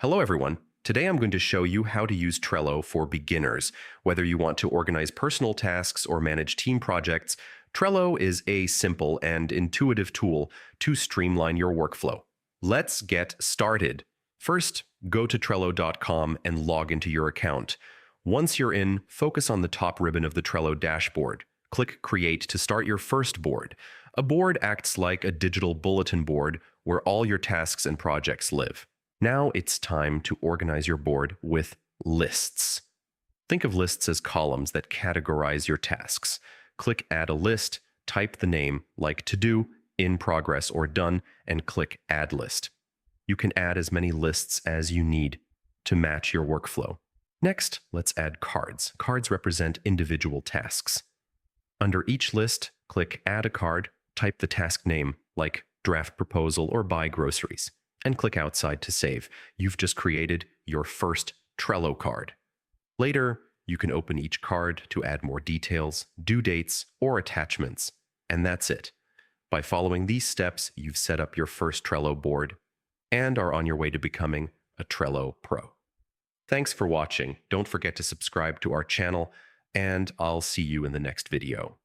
Hello everyone. Today I'm going to show you how to use Trello for beginners. Whether you want to organize personal tasks or manage team projects, Trello is a simple and intuitive tool to streamline your workflow. Let's get started. First, go to Trello.com and log into your account. Once you're in, focus on the top ribbon of the Trello dashboard. Click Create to start your first board. A board acts like a digital bulletin board where all your tasks and projects live. Now it's time to organize your board with lists. Think of lists as columns that categorize your tasks. Click Add a List, type the name like To Do, In Progress, or Done, and click Add List. You can add as many lists as you need to match your workflow. Next, let's add cards. Cards represent individual tasks. Under each list, click Add a Card, type the task name like Draft Proposal or Buy Groceries, and click Outside to save. You've just created your first Trello card. Later, you can open each card to add more details, due dates, or attachments. And that's it. By following these steps, you've set up your first Trello board and are on your way to becoming a Trello Pro. Thanks for watching. Don't forget to subscribe to our channel, and I'll see you in the next video.